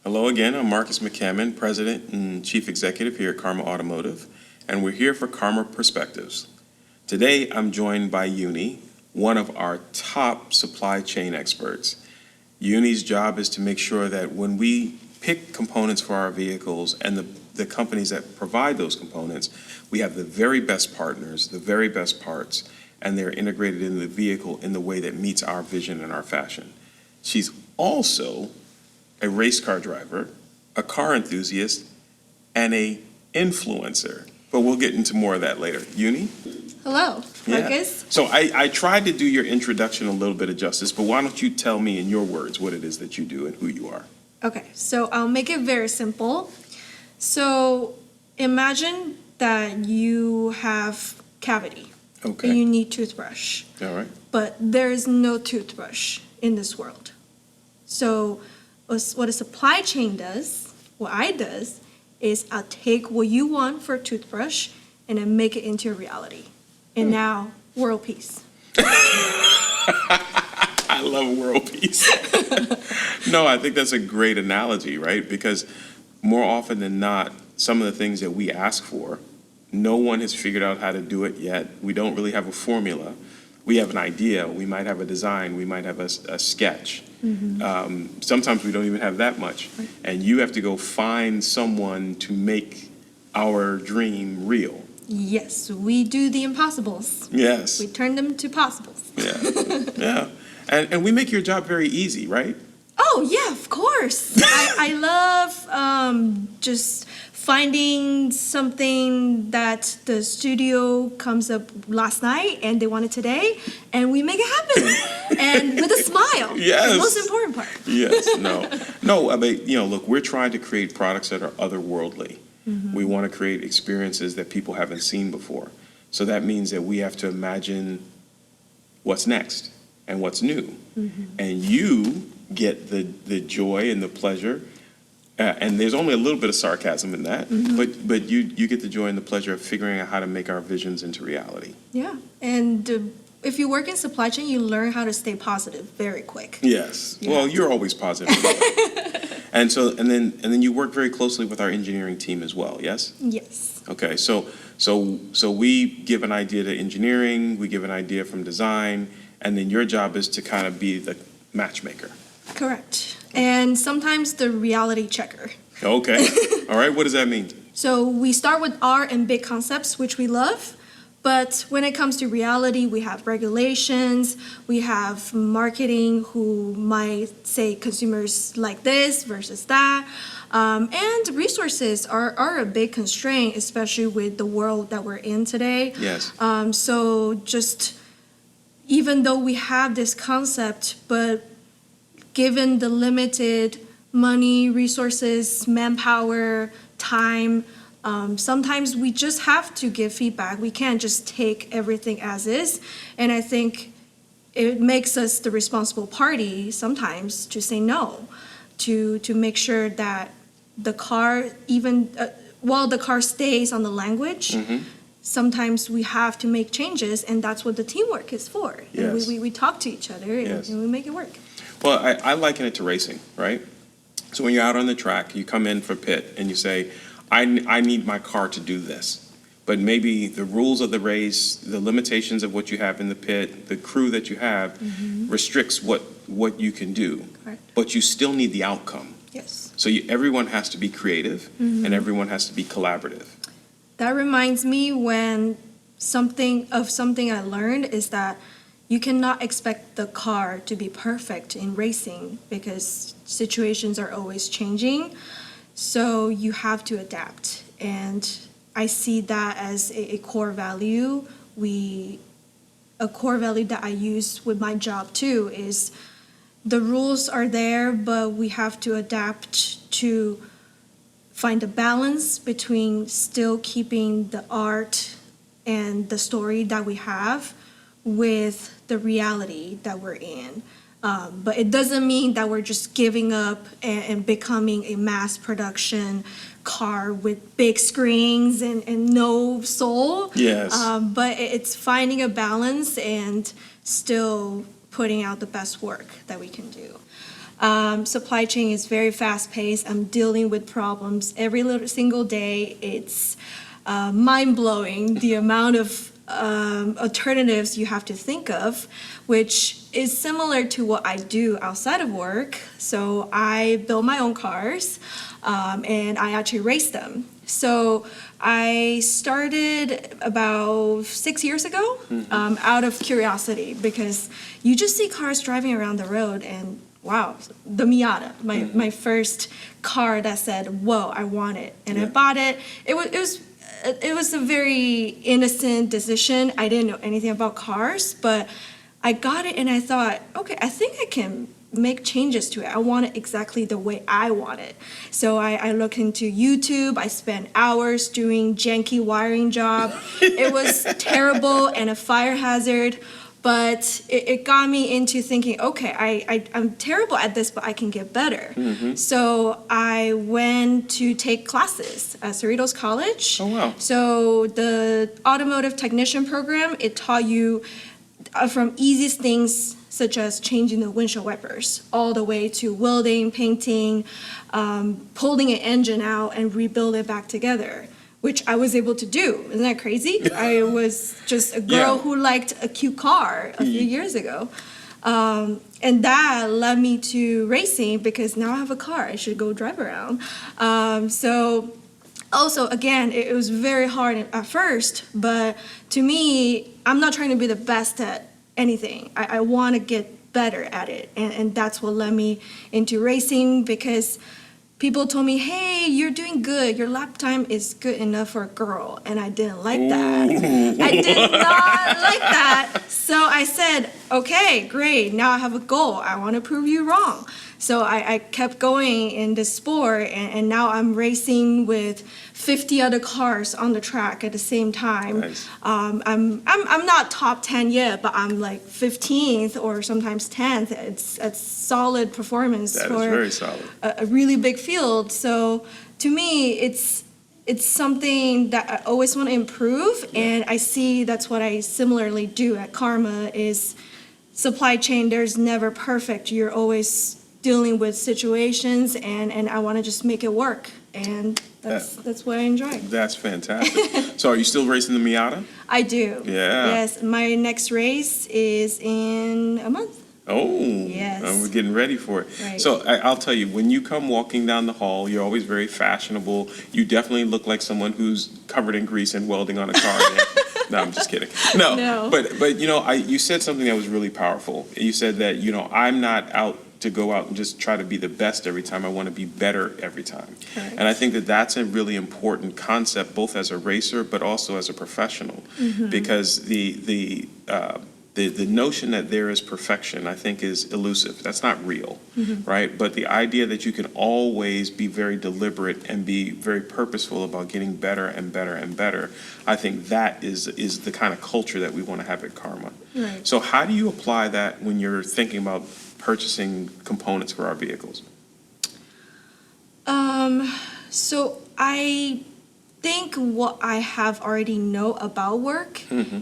Hello again, I'm Marques McCammon, President and Chief Executive here at Karma Automotive, and we're here for Karma Perspectives. Today, I'm joined by Yunni, one of our top supply chain experts. Yunni's job is to make sure that when we pick components for our vehicles and the companies that provide those components, we have the very best partners, the very best parts, and they're integrated in the vehicle in the way that meets our vision and our fashion. She's also a race car driver, a car enthusiast, and a influencer. But we'll get into more of that later. Yunni? Hello, Marcus. Yeah. So I tried to do your introduction a little bit of justice, but why don't you tell me in your words what it is that you do and who you are? Okay, so I'll make it very simple. So imagine that you have cavity. Okay. And you need toothbrush. All right. But there is no toothbrush in this world. So what a supply chain does, what I does, is I'll take what you want for a toothbrush and then make it into a reality. And now, world peace. I love world peace. No, I think that's a great analogy, right? Because more often than not, some of the things that we ask for, no one has figured out how to do it yet. We don't really have a formula. We have an idea. We might have a design. We might have a sketch. Mm-hmm. Sometimes we don't even have that much. Right. And you have to go find someone to make our dream real. Yes, we do the impossibles. Yes. We turn them to possibles. Yeah, yeah. And we make your job very easy, right? Oh, yeah, of course. I love just finding something that the studio comes up last night and they want it today, and we make it happen. And with a smile. Yes. The most important part. Yes, no, I mean, look, we're trying to create products that are otherworldly. Mm-hmm. We want to create experiences that people haven't seen before. So that means that we have to imagine what's next and what's new. Mm-hmm. And you get the joy and the pleasure, and there's only a little bit of sarcasm in that, mm-hmm. but you get the joy and the pleasure of figuring out how to make our visions into reality. Yeah, and if you work in supply chain, you learn how to stay positive very quick. Yes, well, you're always positive. And then you work very closely with our engineering team as well, yes? Yes. Okay, so we give an idea to engineering, we give an idea from design, and then your job is to kind of be the matchmaker. Correct. And sometimes the reality checker. Okay. All right, what does that mean? So we start with art and big concepts, which we love. But when it comes to reality, we have regulations, we have marketing who might say consumers like this versus that. And resources are a big constraint, especially with the world that we're in today. Yes. So just even though we have this concept, but given the limited money, resources, manpower, time, sometimes we just have to give feedback. We can't just take everything as is. And I think it makes us the responsible party sometimes to say no, to make sure that the car, even while the car stays on the language, mm-hmm. sometimes we have to make changes, and that's what the teamwork is for. Yes. And we talk to each other, yes. and we make it work. Well, I liken it to racing, right? So when you're out on the track, you come in for pit, and you say, I need my car to do this. But maybe the rules of the race, the limitations of what you have in the pit, the crew that you have, mm-hmm. restricts what you can do. Correct. But you still need the outcome. Yes. So everyone has to be creative, mm-hmm. and everyone has to be collaborative. That reminds me when something I learned is that you cannot expect the car to be perfect in racing because situations are always changing. So you have to adapt. And I see that as a core value. A core value that I use with my job too is the rules are there, but we have to adapt to find a balance between still keeping the art and the story that we have with the reality that we're in. But it doesn't mean that we're just giving up and becoming a mass production car with big screens and no soul. Yes. But it's finding a balance and still putting out the best work that we can do. Supply chain is very fast-paced. I'm dealing with problems every little single day. It's mind-blowing the amount of alternatives you have to think of, which is similar to what I do outside of work. So I build my own cars, and I actually race them. So I started about 6 years ago, out of curiosity, because you just see cars driving around the road and wow, the Miata, my first car that said, whoa, I want it. And I bought it. It was a very innocent decision. I didn't know anything about cars, but I got it and I thought, okay, I think I can make changes to it. I want it exactly the way I want it. So I looked into YouTube. I spent hours doing janky wiring job. It was terrible and a fire hazard. But it got me into thinking, okay, I'm terrible at this, but I can get better. So I went to take classes at Cerritos College. Oh, wow. So the automotive technician program, it taught you from easiest things such as changing the windshield wipers, all the way to welding, painting, pulling an engine out and rebuild it back together, which I was able to do. Isn't that crazy? I was just a girl who liked a cute car a few years ago. And that led me to racing because now I have a car. I should go drive around. So also, again, it was very hard at first, but to me, I'm not trying to be the best at anything. I want to get better at it. And that's what led me into racing because people told me, hey, you're doing good. Your lap time is good enough for a girl. And I didn't like that. I did not like that. So I said, okay, great. Now I have a goal. I want to prove you wrong. So I kept going in this sport, and now I'm racing with 50 other cars on the track at the same time. Nice. I'm not top 10 yet, but I'm like 15th or sometimes 10th. It's a solid performance That for is very solid. a really big field. So to me, it's something that I always want to improve, and I see that's what I similarly do at Karma is supply chain. There's never perfect. You're always dealing with situations, and I want to just make it work, and that's what I enjoy. That's fantastic. So are you still racing the Miata? I do. Yeah. Yes, my next race is in a month. Oh, Yes. we're getting ready for it. Right. So I'll tell you, when you come walking down the hall, you're always very fashionable. You definitely look like someone who's covered in grease and welding on a car. No, I'm just kidding. No. But you know, you said something that was really powerful. You said that, you know, I'm not out to go out and just try to be the best every time. I want to be better every time. Correct. And I think that that's a really important concept, both as a racer, but also as a professional, because the notion that there is perfection, I think, is elusive. That's not real, right? But the idea that you can always be very deliberate and be very purposeful about getting better and better and better, I think that is the kind of culture that we want to have at Karma. Right. So how do you apply that when you're thinking about purchasing components for our vehicles? So I think what I have already know about work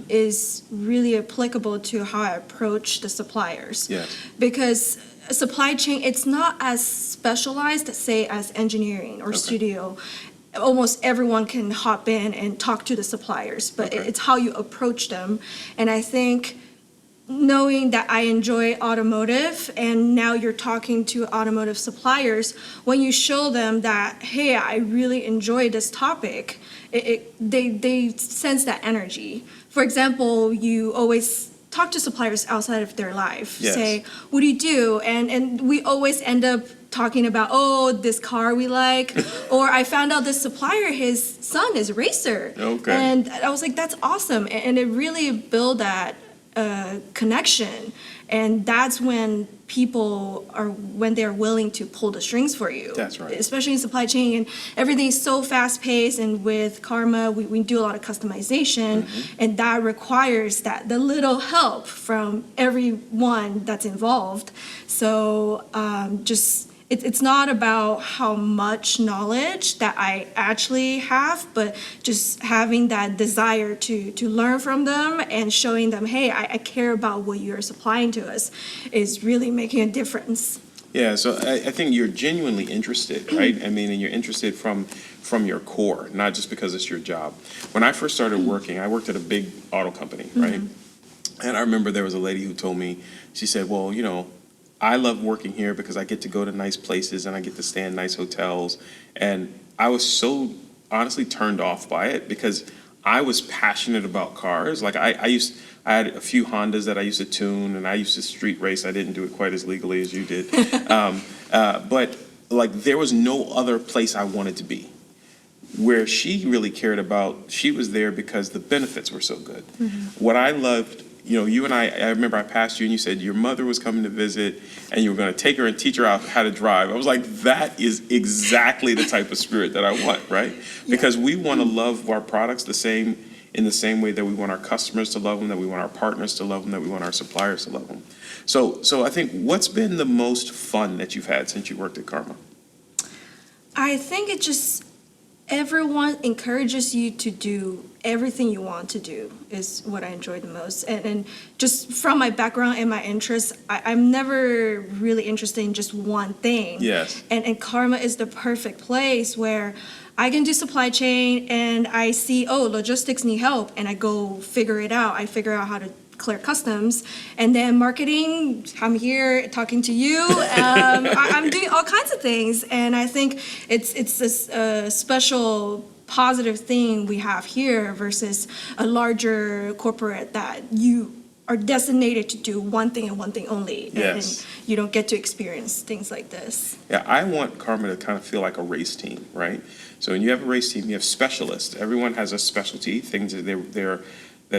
is really applicable to how I approach the suppliers. Yes. Because a supply chain, it's not as specialized, say, as engineering or studio. Almost everyone can hop in and talk to the suppliers, but it's how you approach them. And I think knowing that I enjoy automotive and now you're talking to automotive suppliers, when you show them that, hey, I really enjoy this topic, they sense that energy. For example, you always talk to suppliers outside of their life. Yes. Say, what do you do? And we always end up talking about, oh, this car we like, or I found out this supplier, his son is a racer. Okay. And I was like, that's awesome. And it really built that connection, and that's when when they're willing to pull the strings for you. That's right. Especially in supply chain, and everything's so fast paced, and with Karma, we do a lot of customization, and that requires the little help from everyone that's involved. So it's not about how much knowledge that I actually have, but just having that desire to learn from them and showing them, hey, I care about what you're supplying to us is really making a difference. Yeah, so I think you're genuinely interested, right? I mean, and you're interested from your core, not just because it's your job. When I first started working, I worked at a big auto company, right? And I remember there was a lady who told me, she said, well, you know, I love working here because I get to go to nice places and I get to stay in nice hotels. And I was so honestly turned off by it because I was passionate about cars. Like I had a few Hondas that I used to tune and I used to street race. I didn't do it quite as legally as you did. But like there was no other place I wanted to be. Where she really cared about, she was there because the benefits were so good. What I loved, you know, you and I remember I passed you and you said your mother was coming to visit and you were going to take her and teach her out how to drive. I was like, that is exactly the type of spirit that I want, right? Because we want to love our products in the same way that we want our customers to love them, that we want our partners to love them, that we want our suppliers to love them. So I think what's been the most fun that you've had since you worked at Karma? I think it just, everyone encourages you to do everything you want to do is what I enjoy the most. And just from my background and my interests, I'm never really interested in just one thing. Yes. And Karma is the perfect place where I can do supply chain and I see, oh, logistics need help, and I go figure it out. I figure out how to clear customs, and then marketing, I'm here talking to you. I'm doing all kinds of things, and I think it's this special positive thing we have here versus a larger corporate that you are designated to do one thing and one thing only. Yes. And you don't get to experience things like this. Yeah, I want Karma to kind of feel like a race team, right? So when you have a race team, you have specialists. Everyone has a specialty, things that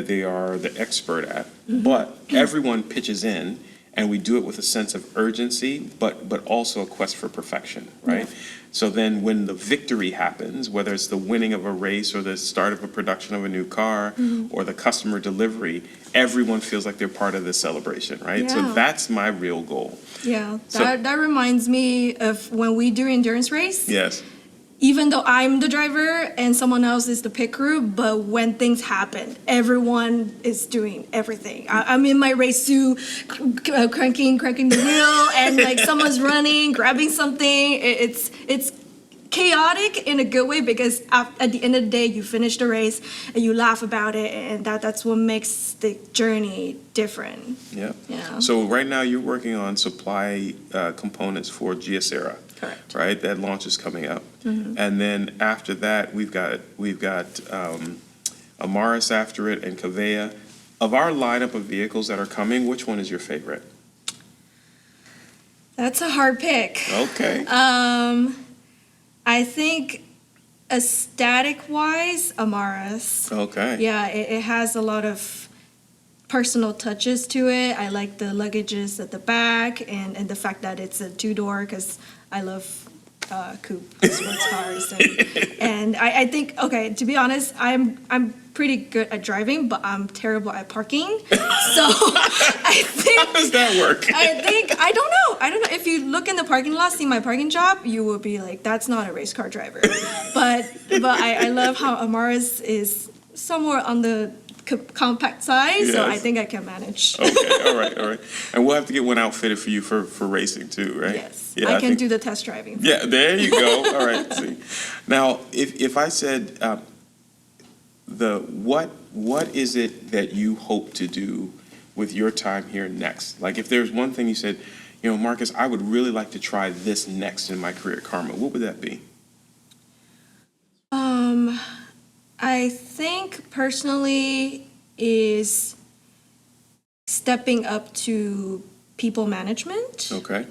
they are the expert at. But everyone pitches in, and we do it with a sense of urgency, but also a quest for perfection, right? Yeah. So then when the victory happens, whether it's the winning of a race or the start of a production of a new car or the customer delivery, everyone feels like they're part of the celebration, right? Yeah. So that's my real goal. Yeah, that reminds me of when we do endurance race. Yes. Even though I'm the driver and someone else is the pit crew, but when things happen, everyone is doing everything. I'm in my race suit, cranking the wheel, and like someone's running, grabbing something. It's chaotic in a good way because at the end of the day, you finish the race and you laugh about it, and that's what makes the journey different. Yeah. Yeah. So right now you're working on supply components for Gyesera. Correct. Right, that launch is coming up, and then after that we've got Amaris after it and Kavea. Of our lineup of vehicles that are coming, which one is your favorite? That's a hard pick. Okay. I think aesthetic-wise, Amaris. Okay. Yeah, it has a lot of personal touches to it. I like the luggages at the back and the fact that it's a two-door because I love coupe sports cars. And I think, okay, to be honest, I'm pretty good at driving, but I'm terrible at parking. So I think... How does that work? I don't know. If you look in the parking lot, see my parking job, you will be like, that's not a race car driver. But I love how Amaris is somewhere on the compact size, so I think I can manage. Okay, all right. And we'll have to get one outfitted for you for racing too, right? Yes, yeah, I can do the test driving. Yeah, there you go. All right, see. Now, if I said, what is it that you hope to do with your time here next? Like if there's one thing you said, you know, Marcus, I would really like to try this next in my career at Karma, what would that be? I think personally is stepping up to people management. Okay.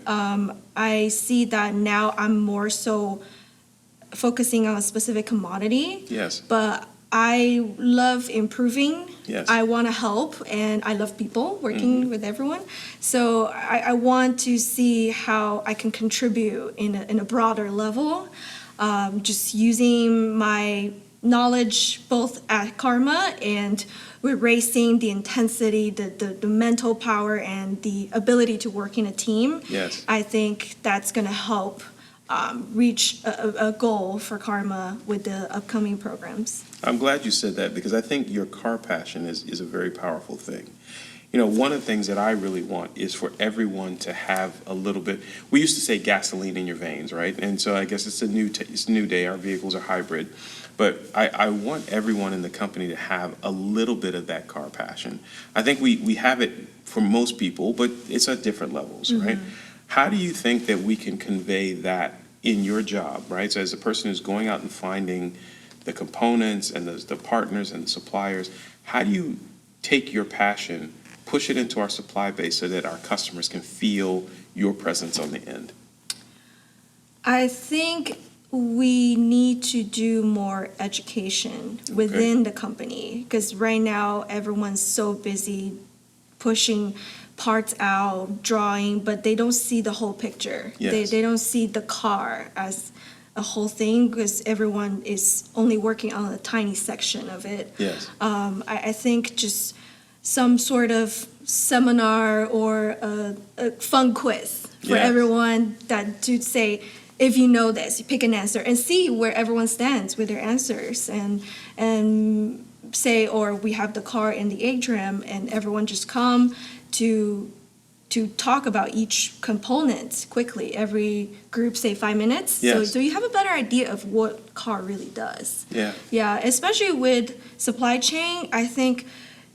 I see that now I'm more so focusing on a specific commodity. Yes. But I love improving. Yes. I want to help, and I love people, working with everyone. So I want to see how I can contribute in a broader level, just using my knowledge both at Karma and with racing, the intensity, the mental power, and the ability to work in a team. Yes. I think that's going to help reach a goal for Karma with the upcoming programs. I'm glad you said that because I think your car passion is a very powerful thing. one of the things that I really want is for everyone to have a little bit, we used to say gasoline in your veins, right? And so I guess it's a new day, our vehicles are hybrid. But I want everyone in the company to have a little bit of that car passion. I think we have it for most people, but it's at different levels, right? How do you think that we can convey that in your job, right? So as a person who's going out and finding the components and the partners and the suppliers, how do you take your passion, push it into our supply base so that our customers can feel your presence on the end? I think we need to do more education within the company, because right now everyone's so busy pushing parts out, drawing, but they don't see the whole picture. Yes. They don't see the car as a whole thing, because everyone is only working on a tiny section of it. Yes. I think just some sort of seminar or a fun quiz for Yes. everyone that to say, if you know this, you pick an answer and see where everyone stands with their answers, and say, or we have the car in the atrium and everyone just come to talk about each component quickly. Every group say 5 minutes. Yes. So you have a better idea of what car really does. Yeah. Yeah, especially with supply chain, I think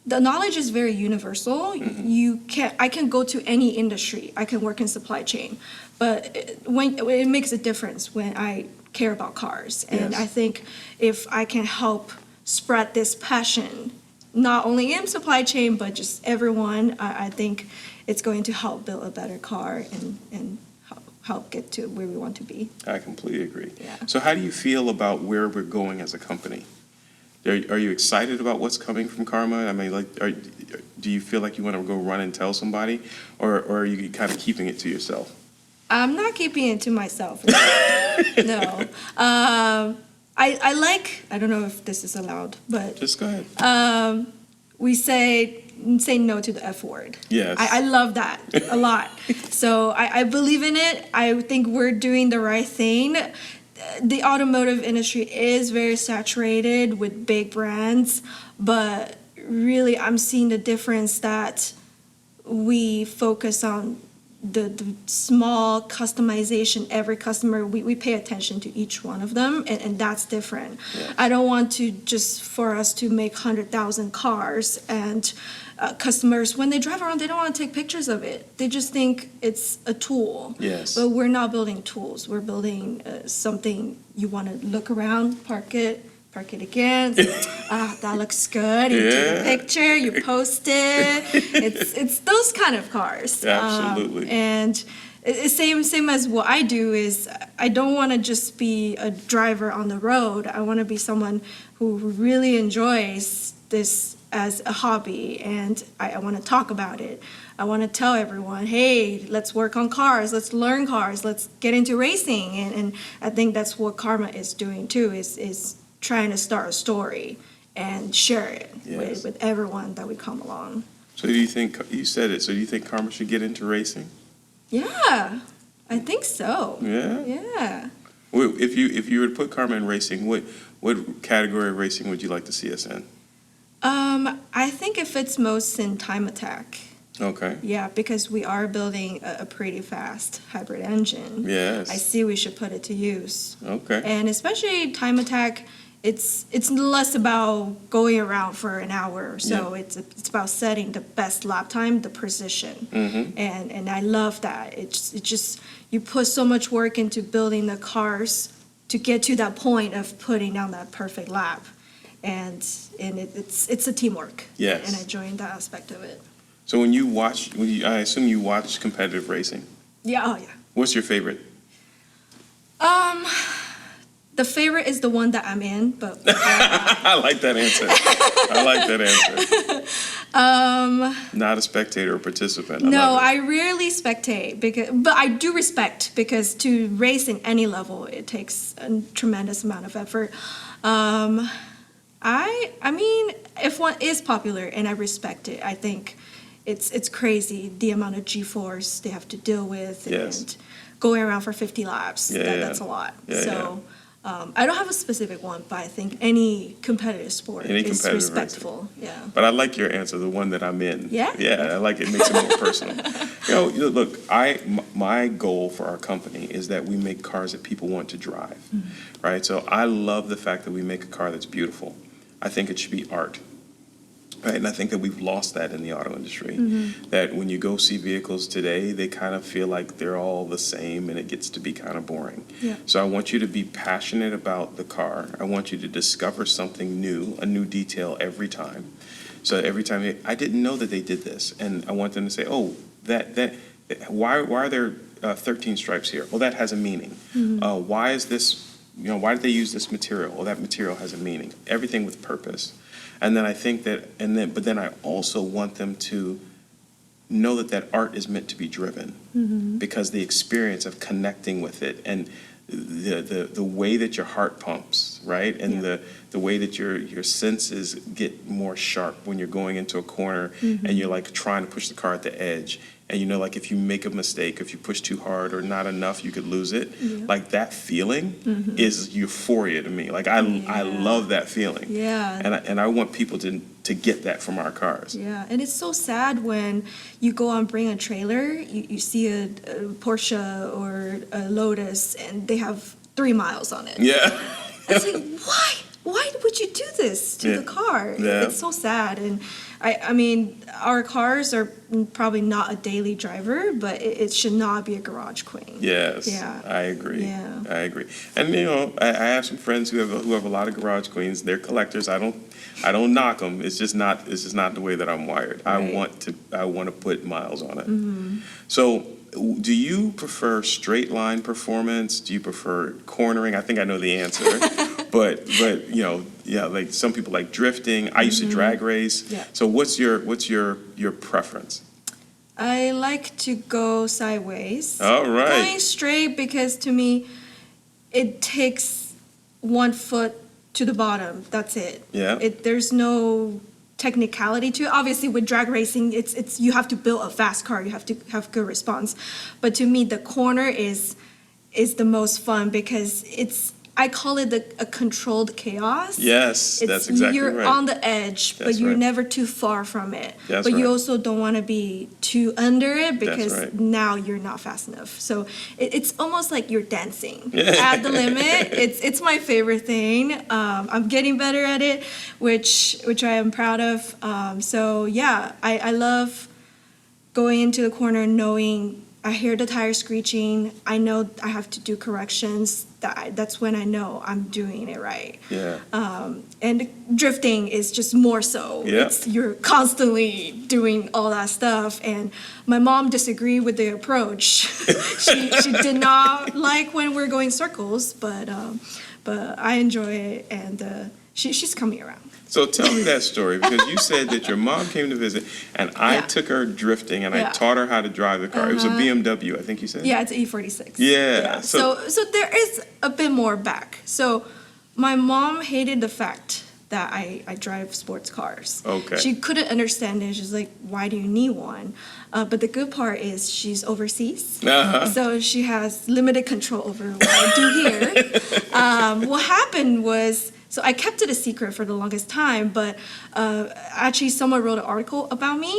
the knowledge is very universal. I can go to any industry. I can work in supply chain, but it makes a difference when I care about cars. And Yes. I think if I can help spread this passion, not only in supply chain, but just everyone, I think it's going to help build a better car and help get to where we want to be. I completely agree. Yeah. So how do you feel about where we're going as a company? Are you excited about what's coming from Karma? I mean, do you feel like you want to go run and tell somebody, or are you kind of keeping it to yourself? I'm not keeping it to myself. No. I don't know if this is allowed, but Just go ahead. we say no to the F word. Yes. I love that a lot. So I believe in it. I think we're doing the right thing. The automotive industry is very saturated with big brands, but really I'm seeing the difference that we focus on the small customization. Every customer, we pay attention to each one of them, and that's different. Yes. I don't want to just for us to make 100,000 cars and customers, when they drive around, they don't want to take pictures of it. They just think it's a tool. Yes. But we're not building tools. We're building something you want to look around, park it again. That looks good. You take a Yeah. picture, you post it. It's those kind of cars. Absolutely. And it's same as what I do is I don't want to just be a driver on the road. I want to be someone who really enjoys this as a hobby, and I want to talk about it. I want to tell everyone, hey, let's work on cars, let's learn cars, let's get into racing. And I think that's what Karma is doing too, is trying to start a story and share it Yes. with everyone that we come along. So do you think, you said it, so do you think Karma should get into racing? Yeah, I think so. Yeah? Yeah. Well, if you were to put Karma in racing, what category of racing would you like to see us in? I think it fits most in time attack. Okay. Yeah, because we are building a pretty fast hybrid engine. Yes. I see we should put it to use. Okay. And especially time attack, it's less about going around for an hour or so. Yeah. It's about setting the best lap time, the precision. And I love that. It's just you put so much work into building the cars to get to that point of putting down that perfect lap. And it's a teamwork. Yes. And I joined that aspect of it. So I assume you watch competitive racing. Yeah, oh yeah. What's your favorite? The favorite is the one that I'm in, but I like that answer. Not a spectator or participant. no, love it. I rarely spectate but I do respect, because to race in any level it takes a tremendous amount of effort. I mean, if one is popular and I respect it, I think it's crazy the amount of G-force they have to deal with Yes. and going around for 50 laps. Yeah, That's a lot. Yeah, so I don't have a specific one, but I think any competitive sport Any is competitive respectful. Yeah. But I like your answer, the one that I'm in. Yeah? Yeah, I like it. Makes it more personal. Look, my goal for our company is that we make cars that people want to drive, right? So I love the fact that we make a car that's beautiful. I think it should be art. Right, and I think that we've lost that in the auto industry. That when you go see vehicles today, they kind of feel like they're all the same, and it gets to be kind of boring. Yeah. So I want you to be passionate about the car. I want you to discover something new, a new detail every time. So every time I didn't know that they did this, and I want them to say, "Oh, why are there 13 stripes here? Well, that has a meaning. Why is this? Why did they use this material? Well, that material has a meaning. Everything with purpose." And then I think but then I also want them to know that art is meant to be driven, because the experience of connecting with it, and the way that your heart pumps, right? And the way that your senses get more sharp when you're going into a corner and you're like trying to push the car at the edge. And like if you make a mistake, if you push too hard or not enough, you could lose it. Like that feeling is euphoria to me. Like I love that feeling. Yeah. And I want people to get that from our cars. Yeah, and it's so sad when you go and bring a trailer, you see a Porsche or a Lotus, and they have 3 miles on it. Yeah. It's like, why? Why would you do this to the car? Yeah. It's so sad. And I mean, our cars are probably not a daily driver, but it should not be a garage queen. Yes. Yeah. I agree. Yeah. I agree. And I have some friends who have a lot of garage queens. They're collectors. I don't knock them. It's just not the way that I'm wired. Right. I want to put miles on it. So, do you prefer straight line performance? Do you prefer cornering? I think I know the answer. but like some people like drifting. I used to drag race. Yeah. So what's your preference? I like to go sideways. All right. Going straight, because to me, it takes 1 foot to the bottom. That's it. Yeah. There's no technicality to it. Obviously, with drag racing, it's you have to build a fast car. You have to have good response. But to me, the corner is the most fun, because I call it a controlled chaos. Yes, that's exactly you're right. on the edge, but That's you're right. never too far from it. That's but you right. also don't want to be too under it, because right. now you're not fast enough. So it's almost like you're dancing at the limit. It's my favorite thing. I'm getting better at it, which I am proud of. So yeah, I love going into the corner knowing I hear the tire screeching. I know I have to do corrections. That's when I know I'm doing it right. Yeah. And drifting is just more so. Yeah. You're constantly doing all that stuff. And my mom disagreed with the approach. she did not like when we're going circles, but I enjoy it, and she's coming around. So tell me that story, because you said that your mom came to visit, and I took her drifting, and I Yeah. taught her how to drive the car. It was a BMW, I think you said. Yeah, it's E46. Yeah. So there is a bit more back. So my mom hated the fact that I drive sports cars. Okay. She couldn't understand it. She's like, why do you need one? But the good part is she's overseas. So she has limited control over what I do here. What happened was, so I kept it a secret for the longest time, but actually someone wrote an article about me.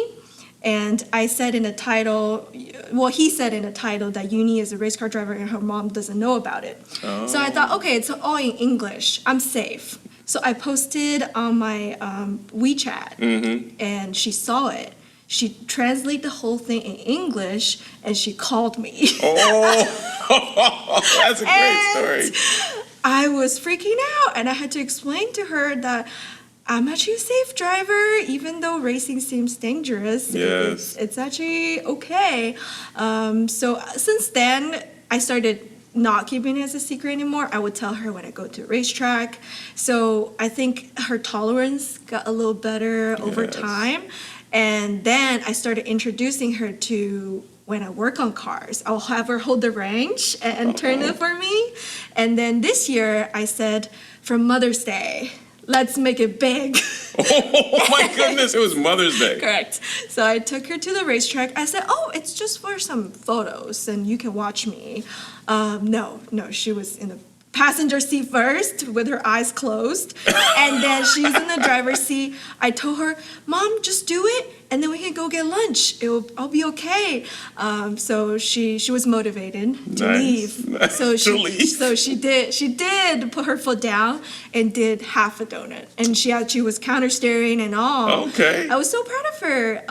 And I said in the title, he said in the title that Yunni is a race car driver and her mom doesn't know about it. Oh. So I thought, okay, it's all in English. I'm safe. So I posted on my WeChat, and she saw it. She translated the whole thing in English, and she called me. Oh, that's a great story. I was freaking out, and I had to explain to her that I'm actually a safe driver, even though racing seems dangerous. Yes. It's actually okay. So since then, I started not keeping it as a secret anymore. I would tell her when I go to a racetrack. So I think her tolerance got a little better over Yes. time. And then I started introducing her to, when I work on cars, I'll have her hold the wrench and turn it for me. And then this year I said, for Mother's Day, let's make it big. Oh my goodness, it was Mother's Day. Correct. So I took her to the racetrack. I said, oh, it's just for some photos and you can watch me. No, she was in passenger seat first with her eyes closed. And then she's in the driver's seat. I told her, Mom, just do it, and then we can go get lunch. I'll be okay. So she was motivated to leave. Nice. So To leave. she did put her foot down and did half a donut. And she was counter staring and all. Okay. I was so proud of her.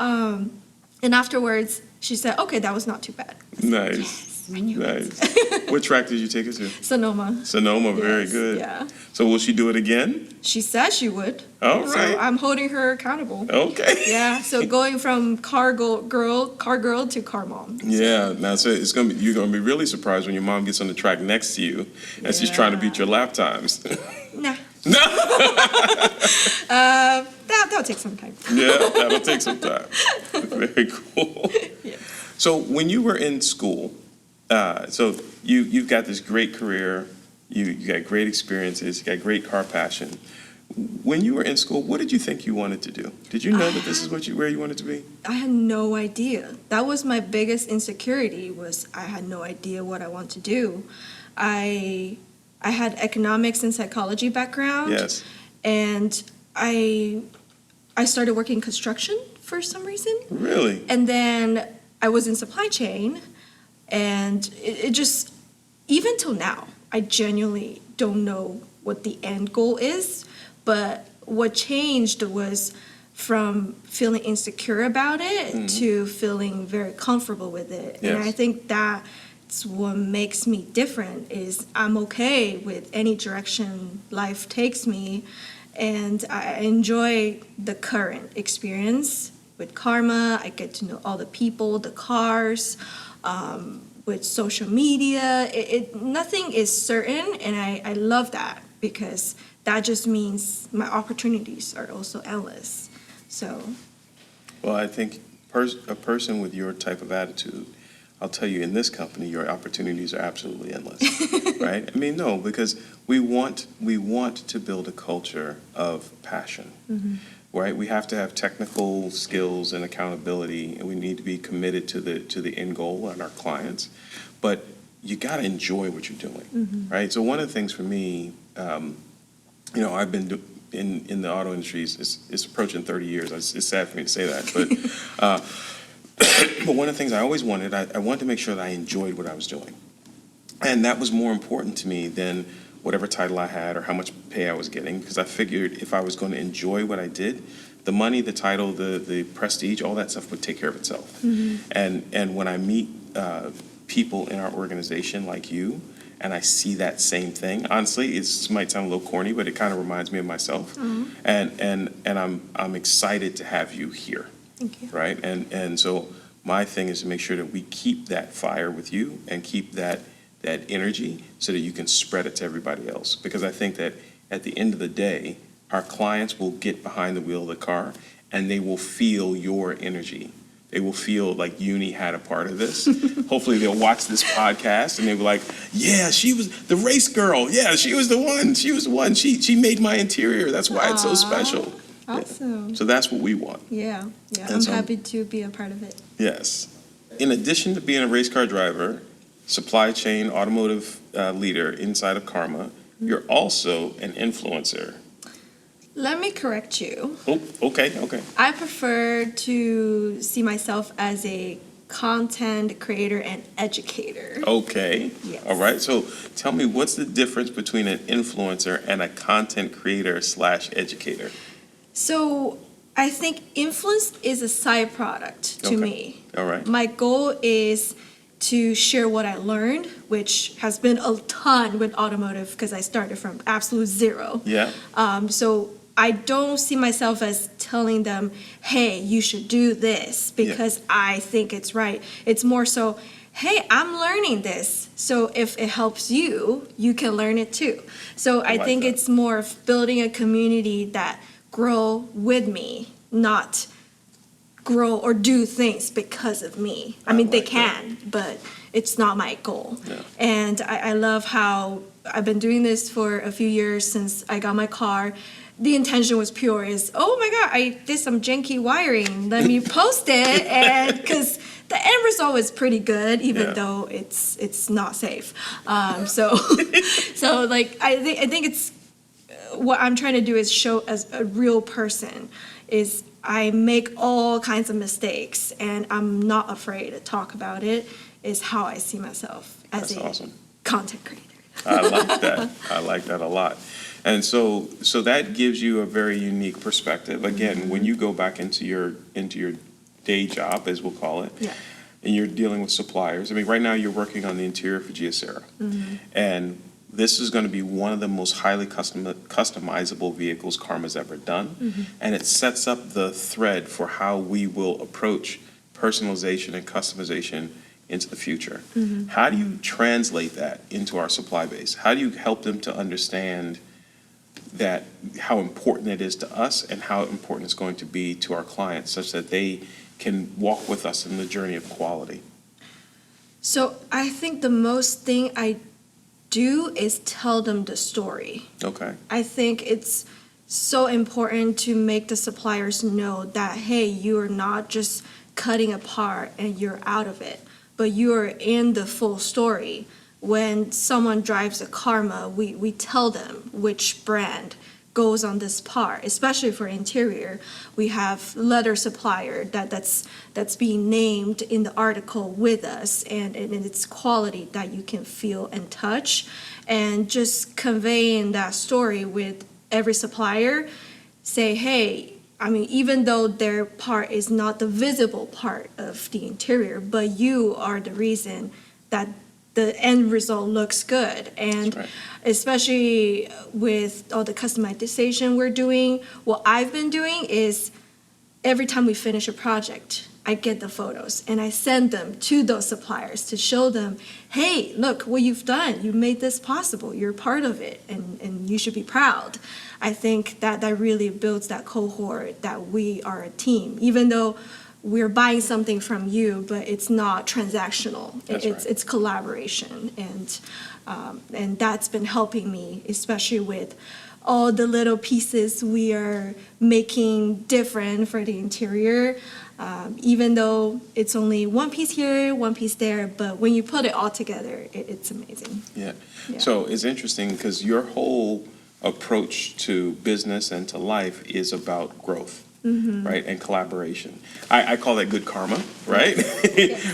And afterwards, she said, okay, that was not too bad. Nice. I knew it. Nice. What track did you take her to? Sonoma. Sonoma, very Yes, good. yeah. So will she do it again? She said she would. All So right. I'm holding her accountable. Okay. Yeah, so going from car girl to car mom. Yeah, now so you're gonna be really surprised when your mom gets on the track next to you and she's trying to beat your lap times. Nah. No. That'll take some time. Yeah, that'll take some time. Very cool. Yeah. So when you were in school, so you've got this great career, you got great experiences, you got great car passion. When you were in school, what did you think you wanted to do? Did you know that this is where you wanted to be? I had no idea. That was my biggest insecurity, was I had no idea what I want to do. I had economics and psychology background. Yes. And I started working construction for some reason. Really? And then I was in supply chain, and it just, even till now, I genuinely don't know what the end goal is. But what changed was from feeling insecure about it to feeling very comfortable with it. Yes. And I think that's what makes me different, is I'm okay with any direction life takes me. And I enjoy the current experience with Karma. I get to know all the people, the cars, with social media. Nothing is certain, and I love that, because that just means my opportunities are also endless. So. Well, I think a person with your type of attitude, I'll tell you, in this company, your opportunities are absolutely endless, right? I mean, no, because we want to build a culture of passion, right? We have to have technical skills and accountability, and we need to be committed to the end goal and our clients. But you got to enjoy what you're doing, right? So one of the things for me, I've been in the auto industry, it's approaching 30 years. It's sad for me to say that, but. But one of the things I always wanted, I wanted to make sure that I enjoyed what I was doing. And that was more important to me than whatever title I had or how much pay I was getting, because I figured if I was going to enjoy what I did, the money, the title, the prestige, all that stuff would take care of itself. And when I meet people in our organization like you, and I see that same thing, honestly, it might sound a little corny, but it kind of reminds me of myself. And I'm excited to have you here. Thank you. Right? And so my thing is to make sure that we keep that fire with you and keep that energy so that you can spread it to everybody else. Because I think that at the end of the day, our clients will get behind the wheel of the car and they will feel your energy. They will feel like Yunni had a part of this. Hopefully they'll watch this podcast and they'll be like, yeah, she was the race girl. Yeah, she was the one. She was the one. She made my interior. That's why it's so special. Awesome. Yeah. So that's what we want. Yeah. And I'm so- happy to be a part of it. Yes. In addition to being a race car driver, supply chain, automotive leader inside of Karma, you're also an influencer. Let me correct you. Oh, okay. I prefer to see myself as a content creator and educator. Okay. Yes. All right. So tell me, what's the difference between an influencer and a content creator / educator? So I think influence is a side product to Okay. me. All right. My goal is to share what I learned, which has been a ton with automotive because I started from absolute zero. Yeah. So I don't see myself as telling them, hey, you should do this because I think it's right. It's more so, hey, I'm learning this. So if it helps you, you can learn it too. So I like think that. it's more of building a community that grow with me, not grow or do things because of me. I mean, they like that. can, but it's not my goal. Yeah. And I love how I've been doing this for a few years since I got my car. the intention was pure is, oh my God, I did some janky wiring. Let me post it. And because the end result is pretty good, even though it's not safe. So, so like, I think it's, what I'm trying to do is show as a real person is I make all kinds of mistakes and I'm not afraid to talk about it, is how I see myself as a content creator. I like that. I like that a lot. And so that gives you a very unique perspective. Again, when you go back into your day job, as we'll call it, and you're dealing with suppliers. I mean, right now you're working on the interior for Gyesera. And this is going to be one of the most highly customizable vehicles Karma's ever done. And it sets up the thread for how we will approach personalization and customization into the future. How do you translate that into our supply base? How do you help them to understand that how important it is to us and how important it's going to be to our clients, such that they can walk with us in the journey of quality? So I think the most thing I do is tell them the story. Okay. I think it's so important to make the suppliers know that, hey, you're not just cutting a part and you're out of it, but you're in the full story. When someone drives a Karma, we tell them which brand goes on this part, especially for interior. We have leather supplier that's being named in the article with us, and it's quality that you can feel and touch, and just conveying that story with every supplier. Say, hey, I mean, even though their part is not the visible part of the interior, but you are the reason that the end result looks good. And especially with all the customization we're doing, what I've been doing is every time we finish a project, I get the photos and I send them to those suppliers to show them, hey, look what you've done. You made this possible. You're part of it, and you should be proud. I think that really builds that cohort that we are a team, even though we're buying something from you, but it's not transactional. It's collaboration, and that's been helping me, especially with all the little pieces we are making different for the interior. Even though it's only one piece here, one piece there, but when you put it all together, it's amazing. Yeah. So it's interesting because your whole approach to business and to life is about growth. Right, and collaboration. I call that good karma, right?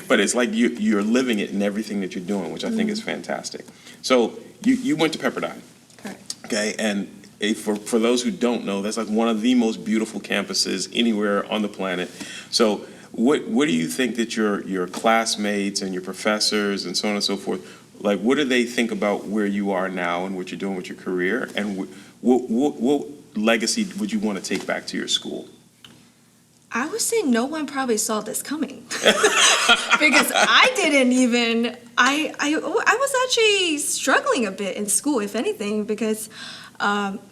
But it's like you're living it in everything that you're doing, which I think is fantastic. So you went to Pepperdine. Correct. Okay, and for those who don't know, that's like one of the most beautiful campuses anywhere on the planet. So what do you think that your classmates and your professors and so on and so forth, like what do they think about where you are now and what you're doing with your career, and what legacy would you want to take back to your school? I would say no one probably saw this coming because I didn't even, I was actually struggling a bit in school, if anything, because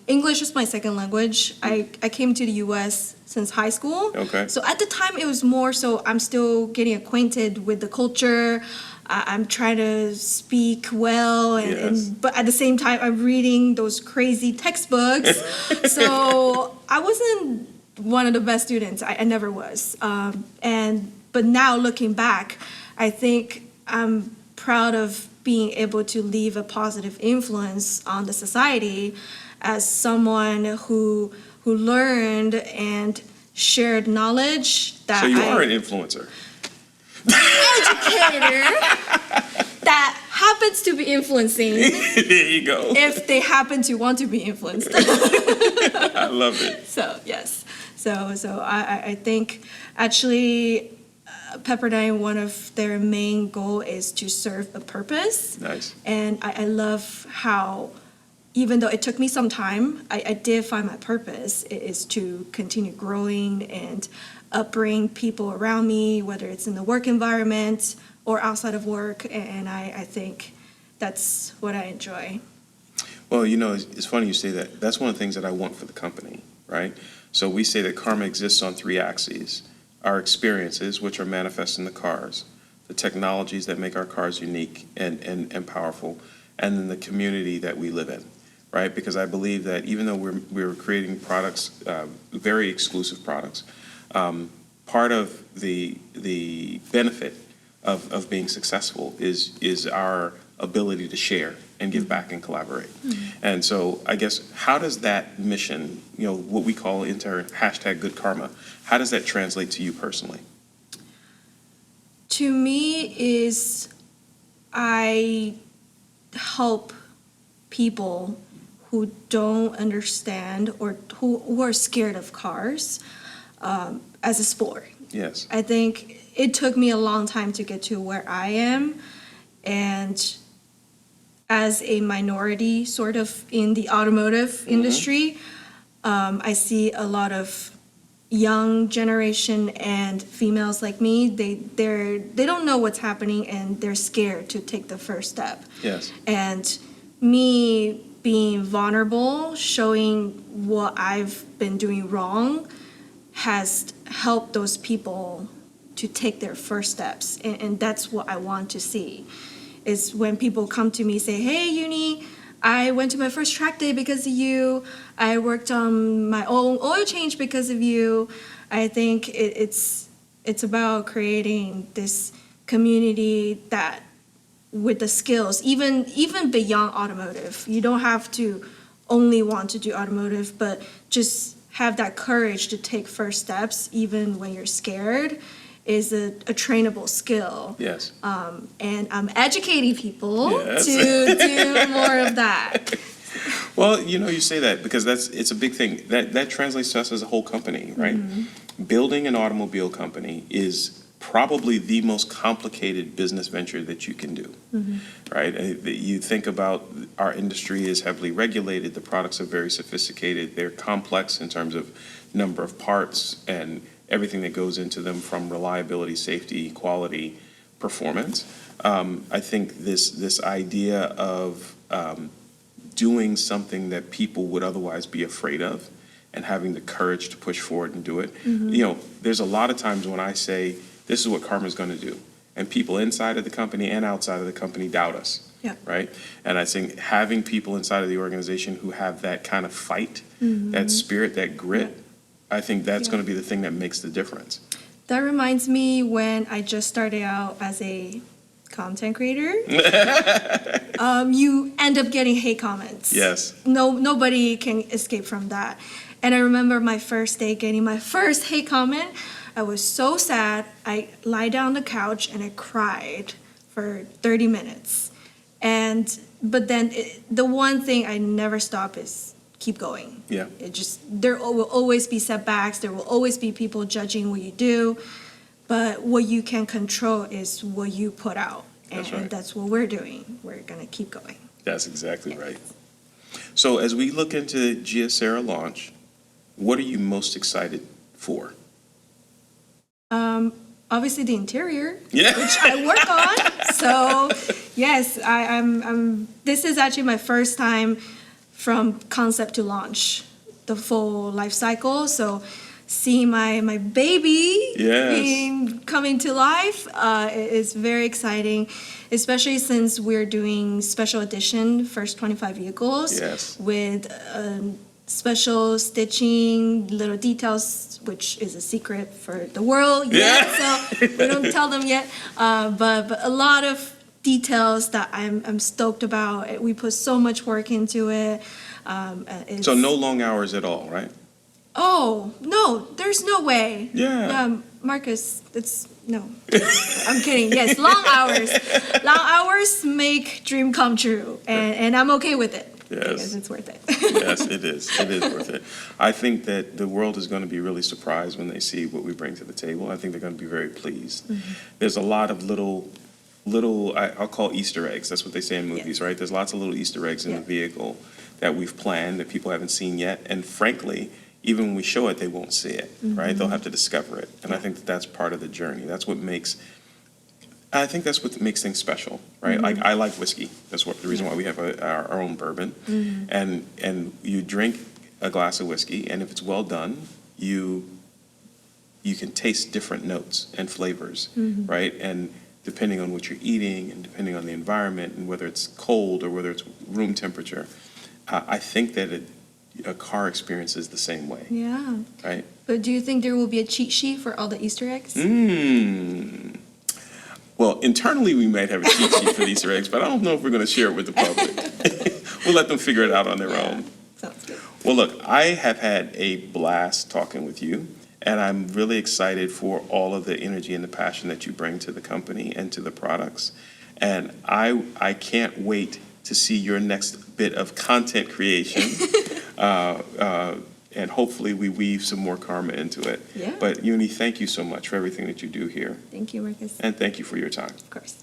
English is my second language. I came to the US since high school. Okay. So at the time it was more so I'm still getting acquainted with the culture. I'm trying to speak well, but at the same time I'm reading those crazy textbooks. So I wasn't one of the best students. I never was. But now looking back, I think I'm proud of being able to leave a positive influence on the society as someone who learned and shared knowledge that So you are an influencer. Educator that happens to be influencing. There you go. If they happen to want to be influenced. I love it. So yes. So I think actually Pepperdine, one of their main goal is to serve a purpose. Nice. And I love how, even though it took me some time, I did find my purpose is to continue growing and bring people around me, whether it's in the work environment or outside of work. And I think that's what I enjoy. Well, it's funny you say that. That's one of the things that I want for the company, right? So we say that karma exists on 3 axes. Our experiences, which are manifest in the cars, the technologies that make our cars unique and powerful, and then the community that we live in. right? Because I believe that even though we're creating products, very exclusive products, part of the benefit of being successful is our ability to share and give back and collaborate. And so I guess, how does that mission, what we call intern #Good Karma, how does that translate to you personally? To me is I help people who don't understand or who are scared of cars as a sport. Yes. I think it took me a long time to get to where I am, and as a minority sort of in the automotive industry, I see a lot of young generation and females like me, they don't know what's happening and they're scared to take the first step. Yes. And me being vulnerable, showing what I've been doing wrong, has helped those people to take their first steps. And that's what I want to see, is when people come to me say, hey, Yunni, I went to my first track day because of you. I worked on my own oil change because of you. I think it's about creating this community that, with the skills, even beyond automotive. You don't have to only want to do automotive, but just have that courage to take first steps, even when you're scared, is a trainable skill. Yes. And I'm educating people Yes. to do more of that. Well, you say that because it's a big thing. That translates to us as a whole company, right? Building an automobile company is probably the most complicated business venture that you can do, right? You think about our industry is heavily regulated. The products are very sophisticated. They're complex in terms of number of parts and everything that goes into them, from reliability, safety, quality, performance. I think this idea of doing something that people would otherwise be afraid of and having the courage to push forward and do it. There's a lot of times when I say, this is what Karma's going to do, and people inside of the company and outside of the company doubt us. Yeah. Right? And I think having people inside of the organization who have that kind of fight, that spirit, that grit, I think that's going to be the thing that makes the difference. That reminds me when I just started out as a content creator. You end up getting hate comments. Yes. Nobody can escape from that. And I remember my first day getting my first hate comment. I was so sad. I lie down on the couch and I cried for 30 minutes. But then the one thing I never stop is keep going. Yeah. There will always be setbacks. There will always be people judging what you do. But what you can control is what you put out. And that's what we're doing. We're going to keep going. That's exactly right. So as we look into Gyesera launch, what are you most excited for? Obviously the interior, Yeah. which I work on. So yes, I'm. This is actually my first time from concept to launch, the full life cycle. So seeing my baby coming to life is very exciting, especially since we're doing special edition first 25 vehicles with special stitching, little details, which is a secret for the world yet, so we don't tell them yet. But a lot of details that I'm stoked about. We put so much work into it. So no long hours at all, right? Oh, no, there's no way. Yeah. Marcus, no. I'm kidding. Yes, long hours. Long hours make dream come true, and I'm okay with it. Yes. Because it's worth it. Yes, it is. It is worth it. I think that the world is going to be really surprised when they see what we bring to the table. I think they're going to be very pleased. There's a lot of little, I'll call Easter eggs. That's what they say in movies, right? There's lots of little Easter eggs in the vehicle that we've planned that people haven't seen yet. And frankly, even when we show it, they won't see it, right? They'll have to discover it. And I think that that's part of the journey. I think that's what makes things special, right? Like, I like whiskey. That's the reason why we have our own bourbon. And you drink a glass of whiskey, and if it's well done, you can taste different notes and flavors, right? And depending on what you're eating and depending on the environment and whether it's cold or whether it's room temperature, I think that a car experience is the same way, Yeah. right? But do you think there will be a cheat sheet for all the Easter eggs? Well, internally, we might have a cheat sheet for Easter eggs, but I don't know if we're going to share it with the public. We'll let them figure it out on their own. Sounds good. Well, look, I have had a blast talking with you, and I'm really excited for all of the energy and the passion that you bring to the company and to the products. And I can't wait to see your next bit of content creation. And hopefully we weave some more karma into it. Yeah. But Yunni, thank you so much for everything that you do here. Thank you, Marcus. And thank you for your time. Of course.